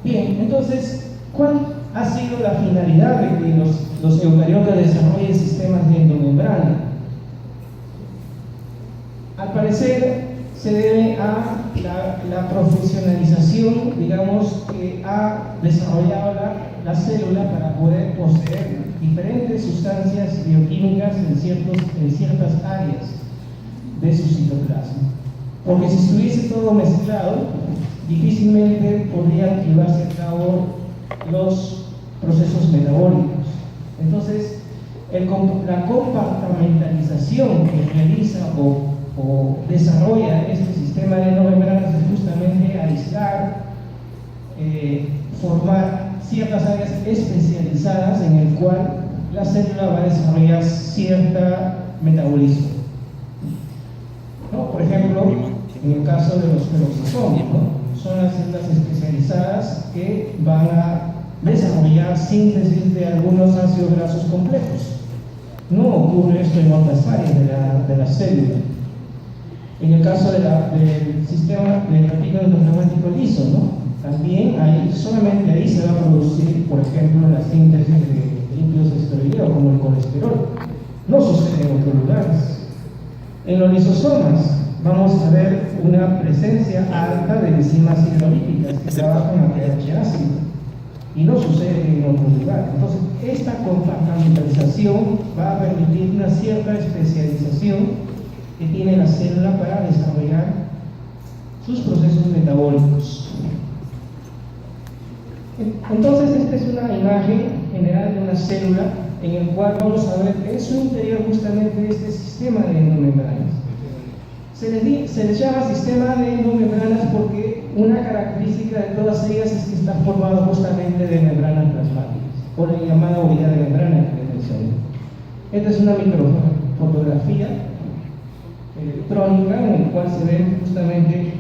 Bien, entonces, ¿cuál ha sido la finalidad de que los eucariotas desarrollen sistemas de endomembrana? Al parecer se debe a la profesionalización, digamos, que ha desarrollado la célula para poder poseer diferentes sustancias bioquímicas en ciertas áreas de su citoplasma. Porque si estuviese todo mezclado, difícilmente podrían llevarse a cabo los procesos metabólicos. Entonces, la compartimentalización que realiza o desarrolla este sistema de endomembranas es justamente aislar, formar ciertas áreas especializadas en el cual la célula va a desarrollar cierto metabolismo, ¿no? Por ejemplo, en el caso de los peroxisomas, ¿no? Son las células especializadas que van a desarrollar síntesis de algunos ácidos grasos complejos. No ocurre esto en otras áreas de la célula. En el caso del sistema del retículo endoplasmático liso, ¿no? También solamente ahí se va a producir, por ejemplo, la síntesis de lípidos esteroideos, como el colesterol. No sucede en otros lugares. En los lisosomas vamos a ver una presencia alta de enzimas hidrolíticas que trabajan a pH ácido, y no sucede en otros lugares. Entonces, esta compartimentalización va a permitir una cierta especialización que tiene la célula para desarrollar sus procesos metabólicos. Entonces, esta es una imagen general de una célula en el cual vamos a ver en su interior justamente este sistema de endomembranas. Se les llama sistema de endomembranas porque una característica de todas ellas es que está formado justamente de membranas plasmáticas, o la llamada unidad de membrana que les mencioné. Esta es una microfotografía electrónica en la cual se ven justamente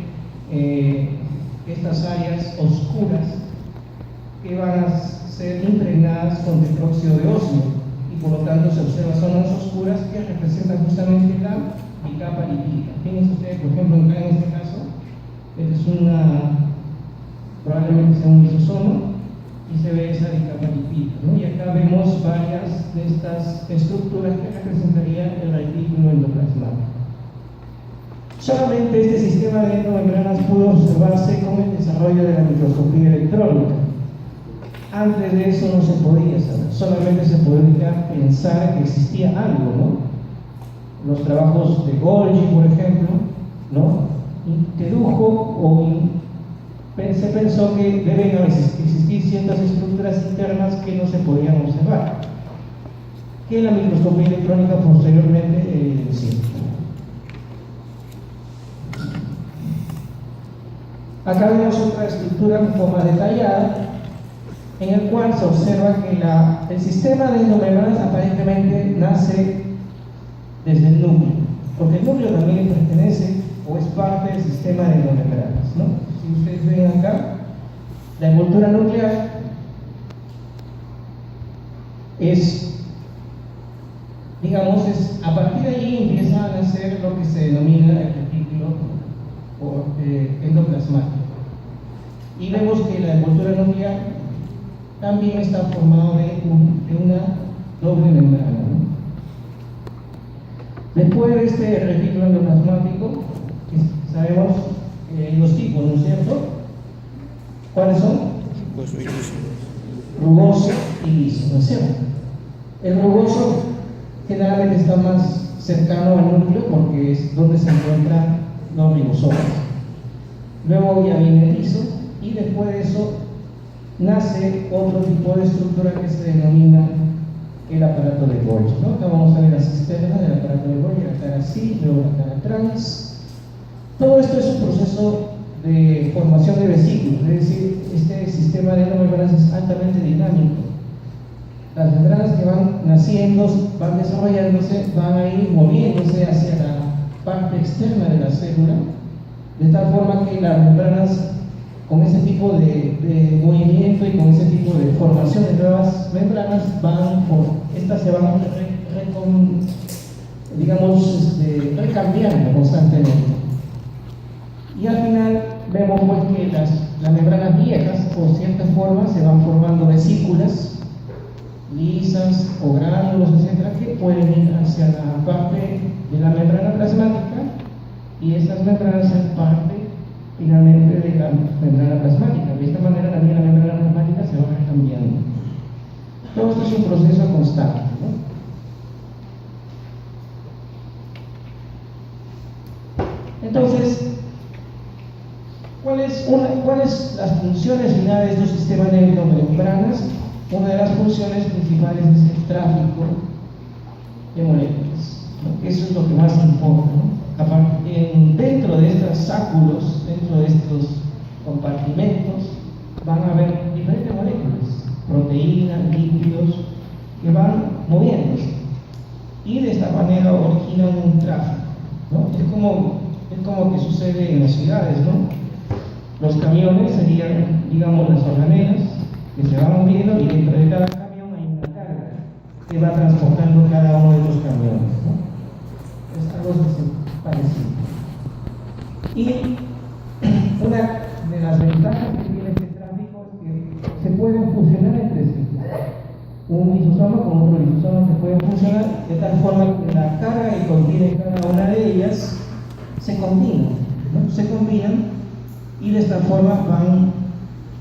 estas áreas oscuras que van a ser impregnadas con tetróxido de osmio, y por lo tanto se observan zonas oscuras que representan justamente la bicapa lipídica. Fíjense ustedes, por ejemplo, acá en este caso, esta es probablemente sea un lisosoma, y se ve esa bicapa lipídica, ¿no? Y acá vemos varias de estas estructuras que representarían el retículo endoplasmático. Solamente este sistema de endomembranas pudo observarse con el desarrollo de la microscopía electrónica. Antes de eso no se podía saber, solamente se podía pensar que existía algo, ¿no? Los trabajos de Golgi, por ejemplo, ¿no? Se pensó que deben existir ciertas estructuras internas que no se podían observar, que la microscopía electrónica posteriormente sí. Acá vemos otra estructura un poco más detallada, en el cual se observa que el sistema de endomembranas aparentemente nace desde el núcleo, porque el núcleo también pertenece o es parte del sistema de endomembranas, ¿no? Si ustedes ven acá, la envoltura nuclear a partir de allí empieza a nacer lo que se denomina el retículo endoplasmático. Y vemos que la envoltura nuclear también está formado de una doble membrana, ¿no? Después de este retículo endoplasmático, sabemos los tipos, ¿no es cierto? ¿Cuáles son? Rugoso y liso, ¿no es cierto? El rugoso generalmente está más cercano al núcleo porque es donde se encuentran los ribosomas. Luego ya viene el liso, y después de eso nace otro tipo de estructura que se denomina el aparato de Golgi, ¿no? Acá vamos a ver las cisternas del aparato de Golgi, la cara así, luego la cara trans. Todo esto es un proceso de formación de vesículos, es decir, este sistema de endomembranas es altamente dinámico. Las membranas que van naciendo, van desarrollándose, van a ir moviéndose hacia la parte externa de la célula, de tal forma que las membranas, con ese tipo de movimiento y con ese tipo de formación de nuevas membranas, estas se van recambiando constantemente. Y al final vemos pues que las membranas viejas, por cierta forma, se van formando vesículas lisas o gránulos, etcétera, que pueden ir hacia la parte de la membrana plasmática, y estas membranas son parte finalmente de la membrana plasmática. De esta manera también la membrana plasmática se va cambiando. Todo esto es un proceso constante, ¿no? Entonces, ¿cuáles las funciones finales de un sistema de membranas? Una de las funciones principales es el tráfico de moléculas, ¿no? Eso es lo que más importa, ¿no? Dentro de estos sáculos, dentro de estos compartimentos, van a haber diferentes moléculas, proteínas, lípidos, que van moviéndose, y de esta manera originan un tráfico, ¿no? Es como que sucede en las ciudades, ¿no? Los camiones serían, digamos, las organelas que se van moviendo, y dentro de cada camión hay una carga que va transportando cada uno de los camiones, ¿no? Es algo parecido. Y una de las ventajas que tiene este tráfico es que se pueden fusionar entre sí. Un lisosoma con otro lisosoma se pueden funcionar de tal forma que la carga que contiene cada una de ellas se combinan, ¿no? Se combinan, y de esta forma van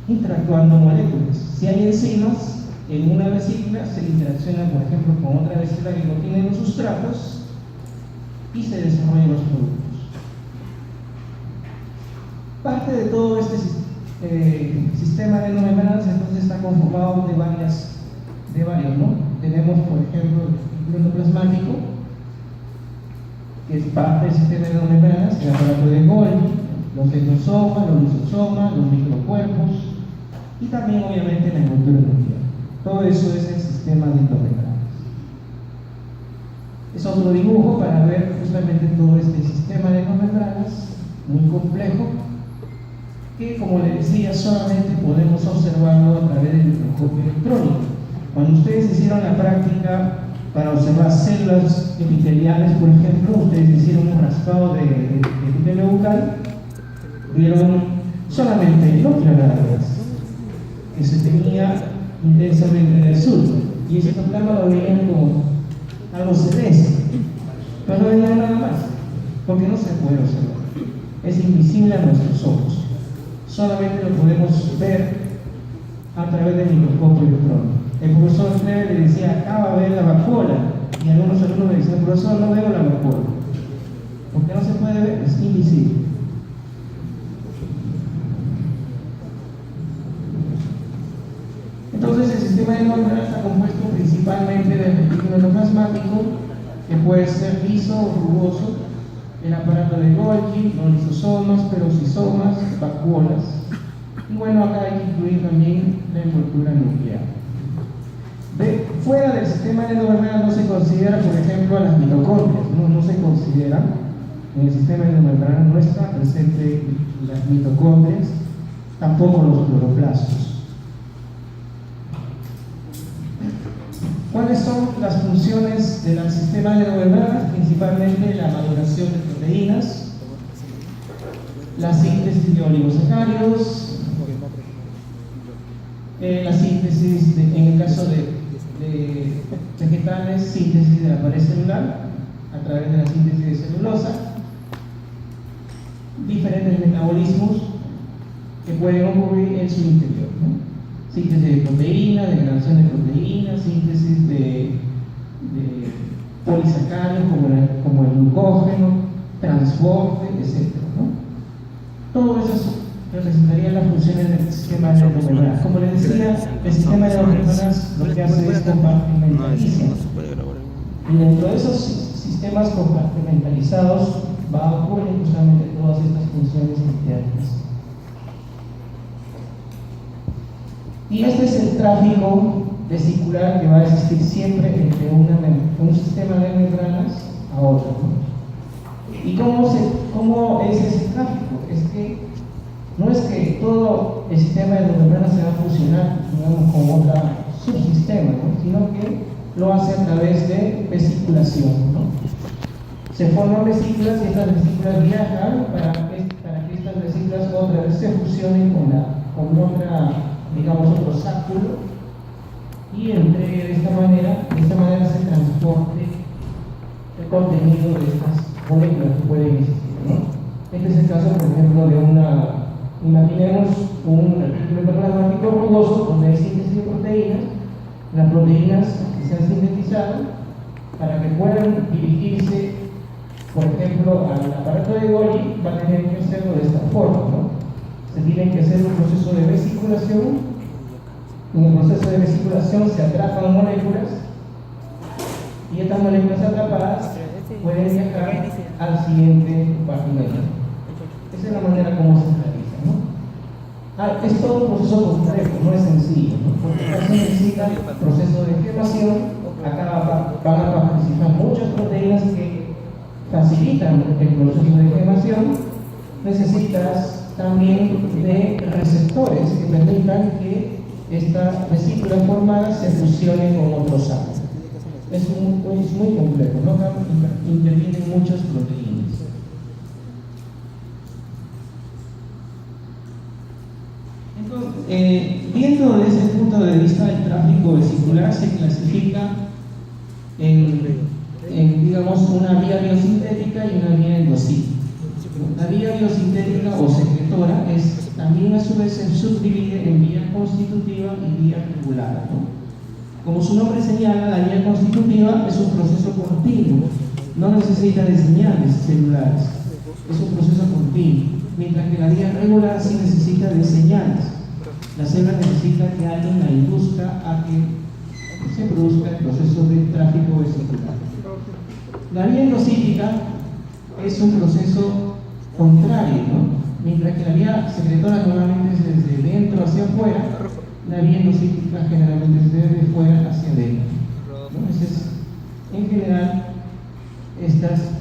interactuando moléculas. Si hay enzimas en una vesícula, se interacciona, por ejemplo, con otra vesícula que contiene los sustratos, y se desarrollan los productos. Parte de todo este sistema de membranas entonces está conformado de varios, ¿no? Tenemos, por ejemplo, el endoplasmático, que es parte del sistema de membranas, el aparato de Golgi, los endosomas, los lisosomas, los microcuerpos, y también obviamente la envoltura nuclear. Todo eso es el sistema de membranas. Es otro dibujo para ver justamente todo este sistema de membranas, muy complejo, que, como les decía, solamente podemos observarlo a través del microscopio electrónico. Cuando ustedes hicieron la práctica para observar células epiteliales, por ejemplo, ustedes hicieron un raspado de epitelio bucal, vieron solamente núcleos que se tenía intensamente en el sur, y ese plasma lo veían como algo celeste, pero no veían nada más, porque no se puede observar, es invisible a nuestros ojos, solamente lo podemos ver a través del microscopio electrónico. El profesor Kleber le decía, acá va a ver la vacuola, y algunos alumnos me decían, profesor, no veo la vacuola, porque no se puede ver, es invisible. Entonces, el sistema de membranas está compuesto principalmente del retículo endoplasmático, que puede ser liso o rugoso, el aparato de Golgi, los lisosomas, peroxisomas, vacuolas. Y bueno, acá hay que incluir también la envoltura nuclear. Fuera del sistema de membranas no se considera, por ejemplo, a las mitocondrias, no se considera. En el sistema de membranas no está presente las mitocondrias, tampoco los cloroplastos. ¿Cuáles son las funciones del sistema de membranas? Principalmente la maduración de proteínas, la síntesis de oligosacáridos, la síntesis, en el caso de vegetales, síntesis de la pared celular a través de la síntesis de celulosa, diferentes metabolismos que pueden ocurrir en su interior, ¿no? Síntesis de proteínas, degradación de proteínas, síntesis de polisacáridos como el glucógeno, transporte, etc., ¿no? Todo eso representaría las funciones del sistema de membranas. Como les decía, el sistema de membranas lo que hace es compartimentalizar. Y dentro de esos sistemas compartimentalizados va a ocurrir justamente todas estas funciones internas. Y este es el tráfico vesicular que va a existir siempre entre un sistema de membranas a otro, ¿no? ¿Y cómo es ese tráfico? No es que todo el sistema de membranas se va a fusionar, digamos, con otro subsistema, ¿no? Sino que lo hace a través de vesiculación, ¿no? Se forman vesículas, y estas vesículas viajan para que estas vesículas vesículas otra vez se fusionen con otra, digamos, otro sáculo y entregue de esta manera se transporte el contenido de estas moléculas que pueden existir, ¿no? Este es el caso, por ejemplo, imaginemos un artículo hiperplasmático rugoso donde hay síntesis de proteínas. Las proteínas que se han sintetizado, para que puedan dirigirse, por ejemplo, al aparato de Golgi, va a tener que hacerlo de esta forma, ¿no? Se tiene que hacer un proceso de vesiculación. En el proceso de vesiculación se atrapan moléculas y estas moléculas atrapadas pueden viajar al siguiente compartimento. Esa es la manera como se realiza, ¿no? Es todo un proceso complejo, no es sencillo, ¿no? Porque acá se necesita proceso de quemación, acá van a participar muchas proteínas que facilitan el proceso de quemación. Necesitas también de receptores que permitan que esta vesícula formada se fusione con otros átomos. Es muy complejo, ¿no? Intervienen muchas proteínas. Entonces, viendo desde ese punto de vista, el tráfico vesicular se clasifica en, digamos, una vía biosintética y una vía endocítica. La vía biosintética o secretora también a su vez se subdivide en vía constitutiva y vía regulada, ¿no? Como su nombre señala, la vía constitutiva es un proceso continuo, no necesita de señales celulares, es un proceso continuo, mientras que la vía regular sí necesita de señales. La célula necesita que alguien la induzca a que se produzca el proceso de tráfico vesicular. La vía endocítica es un proceso contrario, ¿no? Mientras que la vía secretora normalmente es desde dentro hacia afuera, la vía endocítica generalmente es desde fuera hacia adentro, ¿no? Entonces, en general,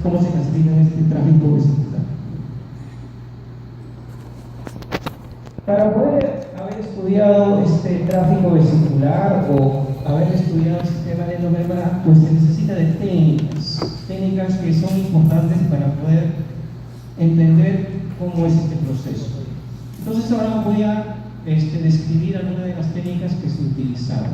¿cómo se clasifica este tráfico vesicular? Para poder haber estudiado este tráfico vesicular o haber estudiado el sistema de endomembrana, pues se necesita de técnicas que son importantes para poder entender cómo es este proceso. Entonces ahora voy a describir algunas de las técnicas que se utilizaban.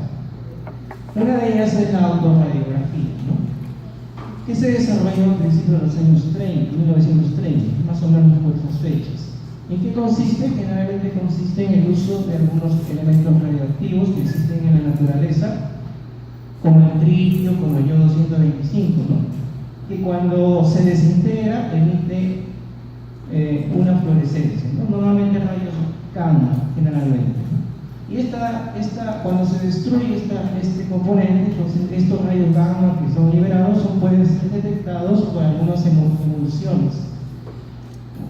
Una de ellas es la autorradiografía, ¿no? Que se desarrolló a principios de los años 30, 1930, más o menos por esas fechas. ¿En qué consiste? Generalmente consiste en el uso de algunos elementos radioactivos que existen en la naturaleza, como el tritio, como el yodo 125, ¿no? Que cuando se desintegra emite una fluorescencia, ¿no? Normalmente rayos gamma, generalmente, ¿no? Y cuando se destruye este componente, entonces estos rayos gamma que son liberados pueden ser detectados por algunas emulsiones.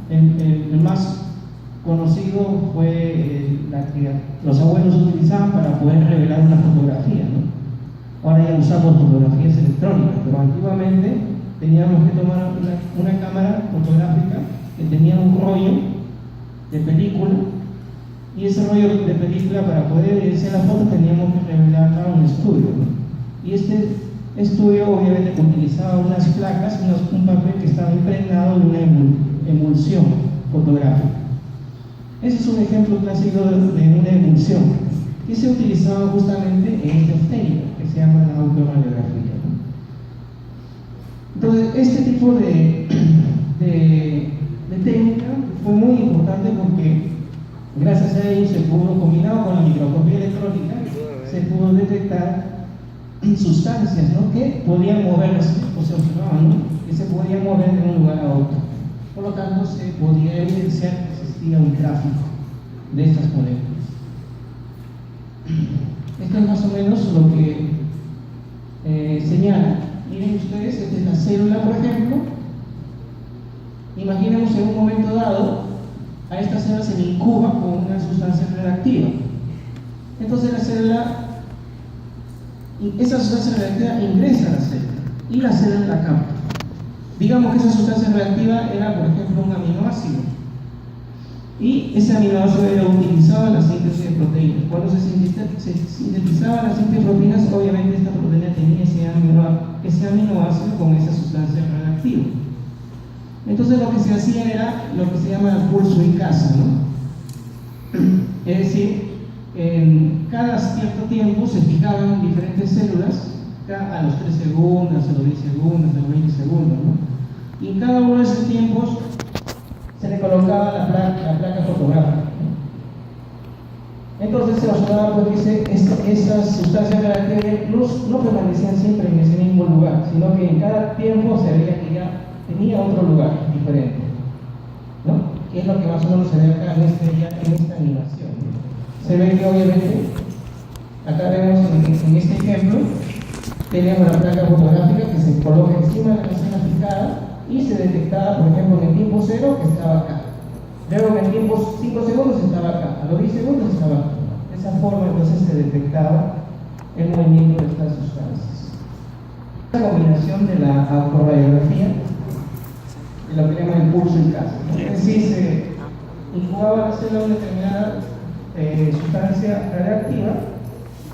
El más conocido fue la que los abuelos utilizaban para poder revelar una fotografía, ¿no? Ahora ya usamos fotografías electrónicas, pero antiguamente teníamos que tomar una cámara fotográfica que tenía un rollo de película, y ese rollo de película, para poder evidenciar la foto, teníamos que revelarla a un estudio, ¿no? Y este estudio obviamente utilizaba unas placas, un papel que estaba impregnado de una emulsión fotográfica. Ese es un ejemplo clásico de una emulsión que se utilizaba justamente en esta técnica que se llama la autorradiografía, ¿no? Entonces, este tipo de técnica fue muy importante porque gracias a ello se pudo, combinado con la microscopía electrónica, se pudo detectar sustancias, ¿no? Que podían moverse, o se observaban, ¿no? Que se podían mover de un lugar a otro. Por lo tanto, se podía evidenciar que existía un tráfico de estas moléculas. Esto es más o menos lo que señala. Miren ustedes, esta es la célula, por ejemplo. Imaginemos en un momento dado, a esta célula se le incuba con una sustancia radioactiva. Entonces la célula, esa sustancia radioactiva ingresa a la célula y la célula la capta. Digamos que esa sustancia radioactiva era, por ejemplo, un aminoácido, y ese aminoácido era utilizado en la síntesis de proteínas. Cuando se sintetizaba la síntesis de proteínas, obviamente esta proteína tenía ese aminoácido con esa sustancia radioactiva. Entonces lo que se hacía era lo que se llama pulso en casa, ¿no? Es decir, en cada cierto tiempo se fijaban diferentes células, a los 3 segundos, a los 10 segundos, a los 20 segundos, ¿no? Y en cada uno de esos tiempos se le colocaba la placa fotográfica, ¿no? Entonces se observaba pues, que esas sustancias reactivas no permanecían siempre en ese mismo lugar, sino que en cada tiempo se veía que ya tenía otro lugar diferente, ¿no? Que es lo que más o menos se ve acá en esta animación, ¿no? Se ve que obviamente, acá vemos en este ejemplo, tenemos la placa fotográfica que se coloca encima de la escena fijada y se detectaba, por ejemplo, en el tiempo 0 que estaba acá. Luego en el tiempo 5 segundos estaba acá, a los 10 segundos estaba acá. De esa forma entonces se detectaba el movimiento de estas sustancias. La combinación de la autorradiografía y lo que llaman el pulso en casa, ¿no? Es decir, se incubaba la célula una determinada sustancia radiactiva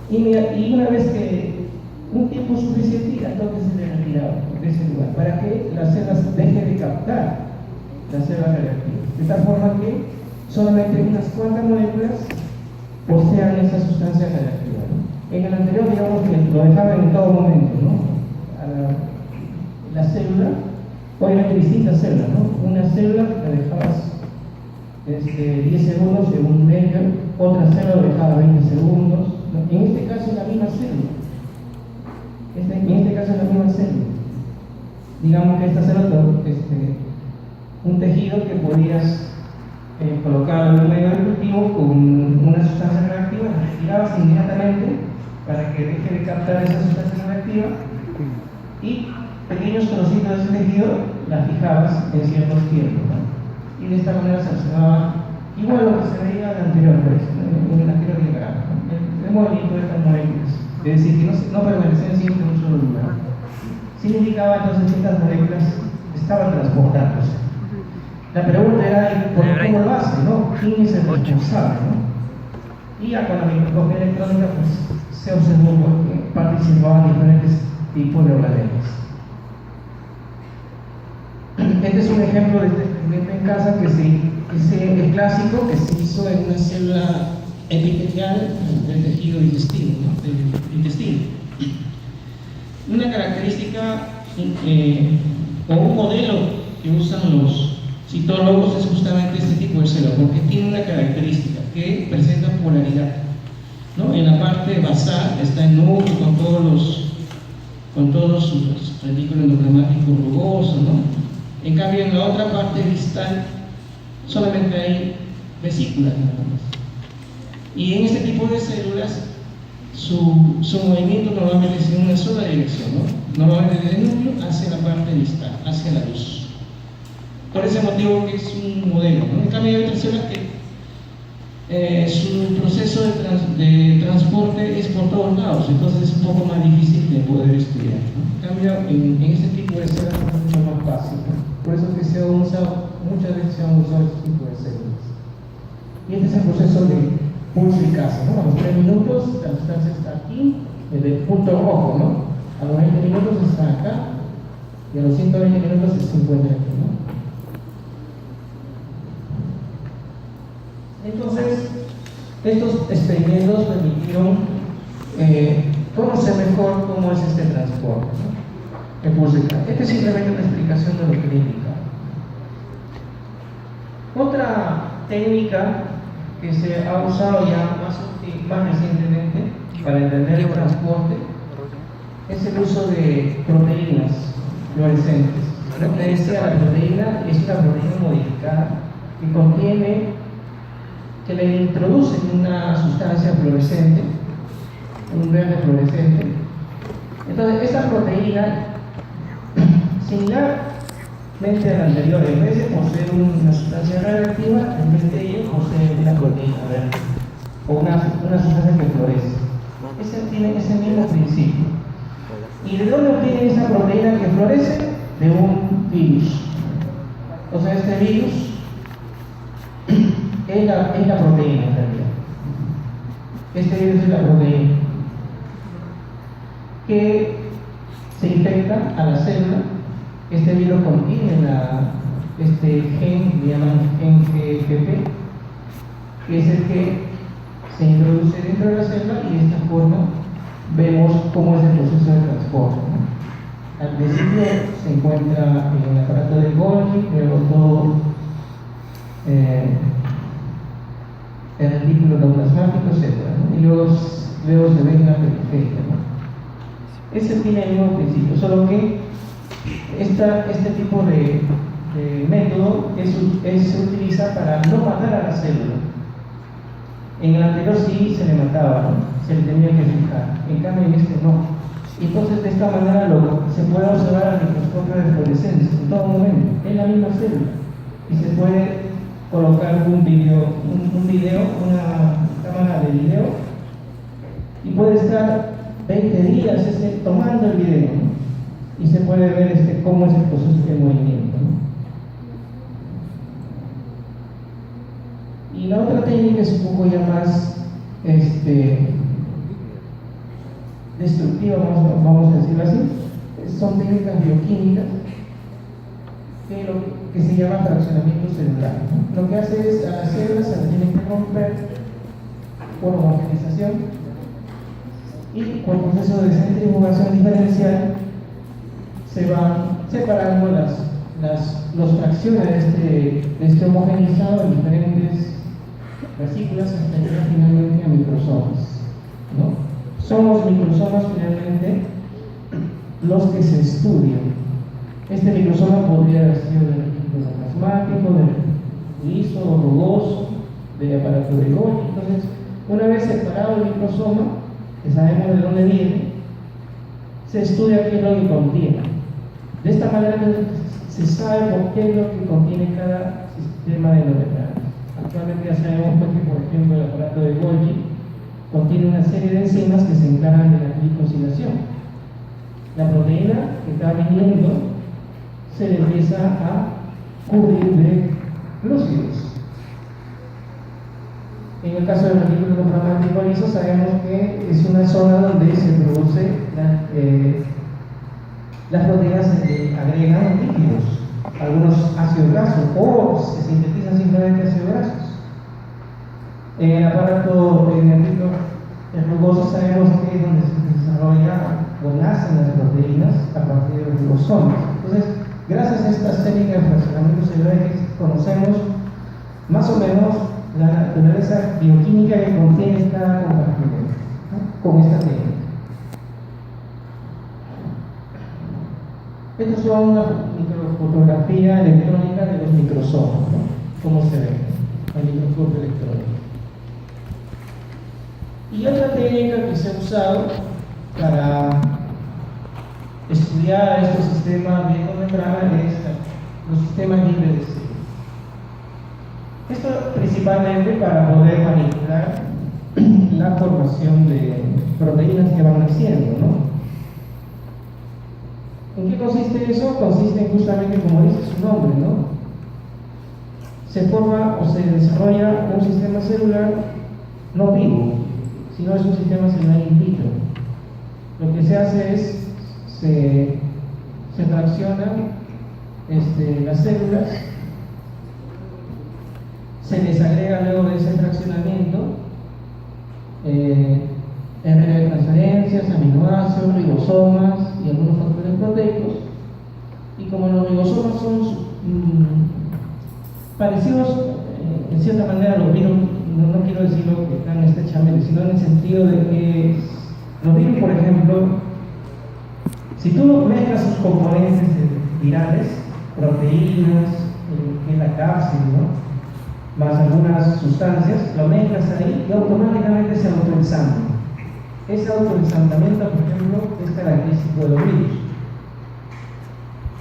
y una vez que un tiempo suficiente ya entonces se le retiraba de ese lugar para que las células dejen de captar las células radiactivas, de tal forma que solamente unas cuantas moléculas posean esa sustancia radiactiva, ¿no? En el anterior digamos que lo dejaban en todo momento, ¿no? La célula, obviamente distintas células, ¿no? Una célula que la dejabas 10 segundos en un medio, otra célula lo dejaba 20 segundos, ¿no? En este caso es la misma célula. En este caso es la misma célula. Digamos que esta célula un tejido que podías colocar en un medio de cultivo con una sustancia reactiva, la retirabas inmediatamente para que deje de captar esa sustancia reactiva y pequeños trocitos de ese tejido las fijabas en ciertos tiempos, ¿no? Y de esta manera se observaba igual lo que se veía en el anterior, en el anterior diagrama, ¿no? El movimiento de estas moléculas. Es decir, que no permanecían siempre en un solo lugar. Significaba entonces que estas moléculas estaban transportándose. La pregunta era, ¿cómo lo hace, no? ¿Quién es el responsable, no? Y ya con la microscopía electrónica pues, se observó que participaban diferentes tipos de organelas. Este es un ejemplo de experimento en casa que es clásico, que se hizo en una célula epitelial del tejido digestivo, ¿no? Del intestino. Una característica o un modelo que usan los citólogos es justamente este tipo de célula, porque tiene una característica que presenta polaridad, ¿no? En la parte basal está el núcleo con todos sus retículos endoplasmáticos rugosos, ¿no? En cambio, en la otra parte distal solamente hay vesículas nada más. Y en este tipo de células, su movimiento normalmente es en una sola dirección, ¿no? Normalmente desde el núcleo hacia la parte distal, hacia la luz. Por ese motivo que es un modelo, ¿no? En cambio, hay otras células que su proceso de transporte es por todos lados, entonces es un poco más difícil de poder estudiar, ¿no? En cambio, en este tipo de células es mucho más fácil, ¿no? Por eso que muchas veces se han usado este tipo de células. Y este es el proceso de pulso y casa, ¿no? A los 3 minutos la sustancia está aquí, en el punto rojo, ¿no? A los 20 minutos está acá y a los 120 minutos se encuentra aquí, ¿no? Entonces, estos experimentos permitieron conocer mejor cómo es este transporte, ¿no? El pulso y casa. Esta es simplemente una explicación de lo que le indica. Otra técnica que se ha usado ya más recientemente para entender el transporte es el uso de proteínas fluorescentes. Como te decía, la proteína es una proteína modificada que le introducen una sustancia fluorescente, un verde fluorescente. Entonces, esta proteína, similarmente a la anterior, en vez de poseer una sustancia radiactiva, en vez de ello posee una proteína verde o una sustancia que florece. Ese tiene ese mismo principio. ¿Y de dónde obtiene esa proteína que florece? De un virus. O sea, este virus es la proteína en realidad. Este virus es la proteína que se infecta a la célula. Este virus contiene este gen, le llaman gen GFP, que es el que se introduce dentro de la célula y de esta forma vemos cómo es el proceso de transporte, ¿no? Al principio se encuentra en el aparato de Golgi, luego todo en el líquido endoplasmático, etc., ¿no? Y luego se ve en la periferia, ¿no? Ese tiene el mismo principio, solo que este tipo de método se utiliza para no matar a la célula. En el anterior sí se le mataba, ¿no? Se le tenía que fijar, en cambio en este no. Entonces de esta manera se puede observar al microscopio de fluorescencia en todo momento, en la misma célula, y se puede colocar un video, una cámara de video, y puede estar 20 días tomando el video, ¿no? Y se puede ver cómo es el proceso de movimiento, ¿no? Y la otra técnica es un poco ya más destructiva, vamos a decirlo así. Son técnicas bioquímicas que se llama fraccionamiento celular, ¿no? Lo que hace es a las células se las tienen que romper por homogenización y por proceso de centrifugación diferencial se van separando las fracciones de este homogenizado en diferentes vesículas hasta llegar finalmente a microsomas, ¿no? Son los microsomas finalmente los que se estudian. Este microsoma podría haber sido del líquido plasmático, del liso o rugoso, del aparato de Golgi. Entonces, una vez separado el microsoma, que sabemos de dónde viene, se estudia qué es lo que contiene. De esta manera se sabe por qué es lo que contiene cada sistema de neuronales. Actualmente ya sabemos que, por ejemplo, el aparato de Golgi contiene una serie de enzimas que se encargan de la glicosilación. La proteína que está viniendo se le empieza a cubrir de glúcidos. En el caso del líquido endoplasmático liso, sabemos que es una zona donde se produce las proteínas se le agregan líquidos, algunos ácidos grasos, o se sintetizan simplemente ácidos grasos. En el aparato rugoso sabemos que es donde se desarrolla o nacen las proteínas a partir de los ribosomas. Entonces, gracias a estas técnicas de fraccionamiento celular que conocemos más o menos la naturaleza bioquímica que contiene cada compartimento, ¿no? Con esta técnica. Esto es una microfotografía electrónica de los microsomas, ¿no? Cómo se ve el microscopio electrónico. Y otra técnica que se ha usado para estudiar estos sistemas de membrana es los sistemas libres de células. Esto principalmente para poder manipular la formación de proteínas que van naciendo, ¿no? ¿En qué consiste eso? Consiste justamente, como dice su nombre, ¿no? Se forma o se desarrolla un sistema celular no vivo, sino es un sistema celular in vitro. Lo que se hace es se fraccionan las células, se les agrega luego de ese fraccionamiento RNA de transferencias, aminoácidos, ribosomas y algunos factores proteicos. Y como los ribosomas son parecidos en cierta manera a los virus, no quiero decirlo que están estrechamente, sino en el sentido de que los virus, por ejemplo, si tú mezclas sus componentes virales, proteínas, que es la cápsula, ¿no? Más algunas sustancias, lo mezclas ahí y automáticamente se autoensambla. Ese autoensamblamento, por ejemplo, es característico de los virus.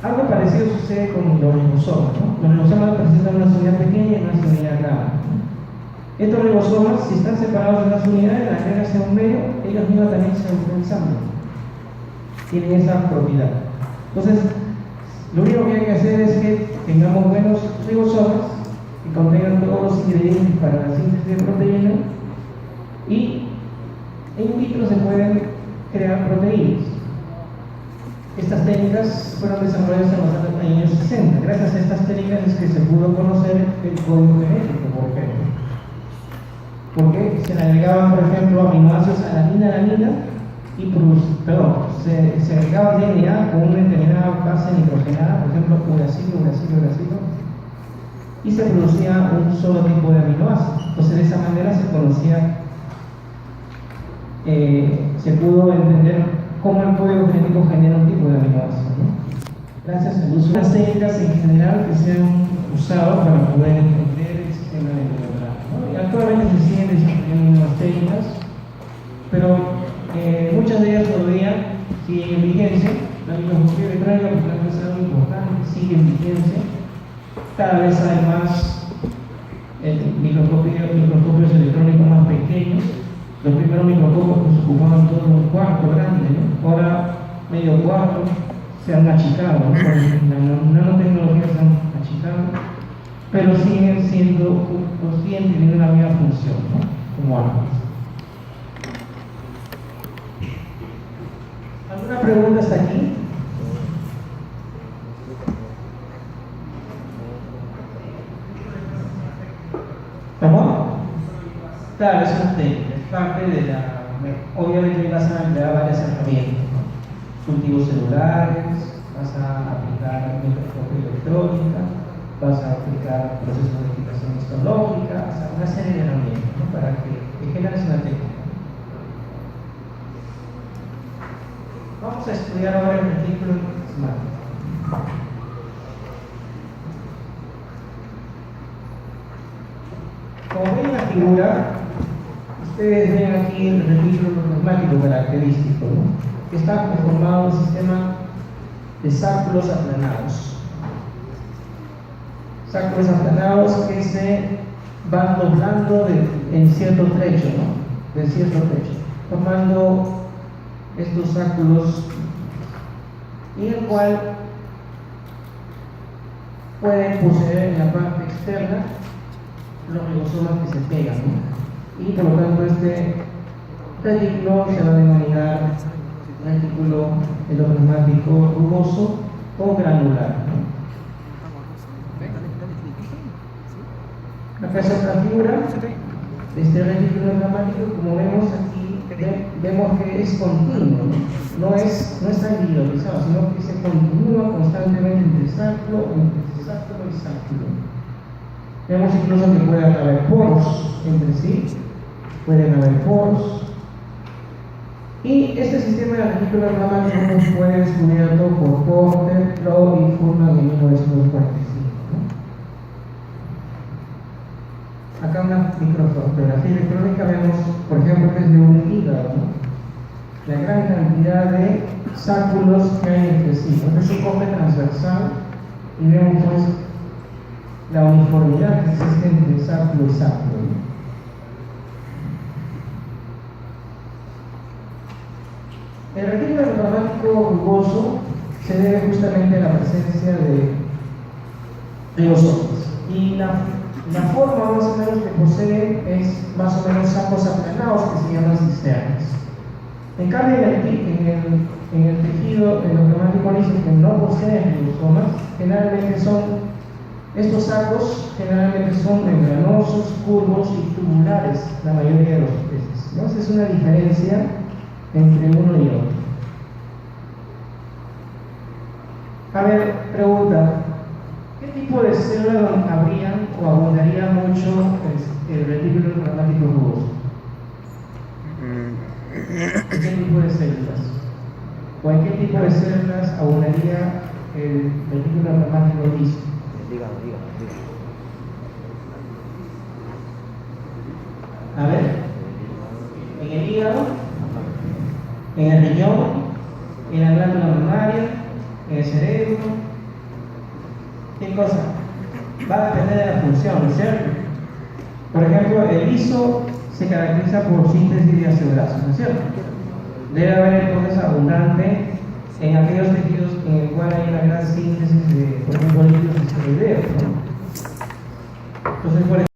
Algo parecido sucede con los ribosomas, ¿no? Los ribosomas presentan una unidad pequeña y una unidad grande. Estos ribosomas, si están separados de las unidades, las agregas en un medio, ellos mismos también se autoensamblan. Tienen esa propiedad. Entonces, lo único que hay que hacer es que tengamos buenos ribosomas que contengan todos los ingredientes para la síntesis de proteína, y in vitro se pueden crear proteínas. Estas técnicas fueron desarrolladas en los años 60. Gracias a estas técnicas es que se pudo conocer el código genético, por ejemplo. Porque se le agregaban, por ejemplo, aminoácidos a la alanina y se agregaba DNA con una determinada base nitrogenada, por ejemplo, uracilo, y se producía un solo tipo de aminoácido. Entonces, de esa manera se conocía, se pudo entender cómo el código genético genera un tipo de aminoácido, ¿no? Gracias al uso de las técnicas en general que se han usado para poder entender el sistema de inmunidad, ¿no? Y actualmente se siguen desarrollando nuevas técnicas, pero muchas de ellas todavía siguen en vigencia. La microscopía electrónica, por ejemplo, es algo importante, sigue en vigencia. Cada vez hay más microscopios electrónicos más pequeños. Los primeros microscopios pues, ocupaban todo un cuarto grande, ¿no? Ahora medio cuarto se han achicado, ¿no? Con la nanotecnología se han achicado, pero siguen teniendo una misma función, ¿no? Como antes. ¿Alguna pregunta hasta aquí? ¿Cómo? Claro, es una técnica, es parte de la... Obviamente vas a emplear varias herramientas, ¿no? Cultivos celulares, vas a aplicar microscopía electrónica, vas a aplicar procesos de identificación histológica, o sea, una serie de herramientas, ¿no? Para que generes una técnica. Vamos a estudiar ahora el retículo plasmático. Como ven en la figura, ustedes ven aquí el retículo plasmático característico, ¿no? Que está conformado en un sistema de sacros aplanados. Sacros aplanados que se van doblando en cierto trecho, ¿no? De cierto trecho, formando estos sacros, y el cual pueden poseer en la parte externa los ribosomas que se pegan, ¿no? Y por lo tanto este retículo se va a denominar retículo endoplasmático rugoso o granular, ¿no? Acá es otra figura de este retículo endoplasmático. Como vemos aquí, vemos que es continuo, no está individualizado, sino que se continúa constantemente entre sacro y sacro. Vemos incluso que pueden haber poros entre sí, pueden haber poros. Y este sistema de retículo endoplasmático fue descubierto por Porter, Lowe y Furman en 1945. ¿no? Acá una microfotografía electrónica vemos, por ejemplo, que es de un hígado, ¿no? La gran cantidad de sáculos que hay entre sí. Entonces se coge transversal y vemos pues la uniformidad que existe entre sáculo y sáculo, ¿no? El retículo endoplasmático rugoso se debe justamente a la presencia de ribosomas, y la forma más o menos que posee es más o menos sacos aplanados que se llaman cisternas. En cambio, en el tejido endoplasmático liso que no posee ribosomas, estos sacos generalmente son membranosos, curvos y tubulares, la mayoría de los especies. Entonces es una diferencia entre uno y otro. A ver, pregunta, ¿qué tipo de células habrían o abundaría mucho el retículo endoplasmático rugoso? ¿Qué tipo de células? ¿O en qué tipo de células abundaría el retículo endoplasmático liso? Dígame. A ver, en el hígado, en el riñón, en la glándula mamaria, en el cerebro. ¿Qué cosa? Va a depender de la función, ¿no es cierto? Por ejemplo, el liso se caracteriza por síntesis de ácido-graso, ¿no es cierto? Debe haber entonces abundante en aquellos tejidos en el cual hay una gran síntesis de, por ejemplo, lípidos esteroideos, ¿no? Entonces, por ejemplo,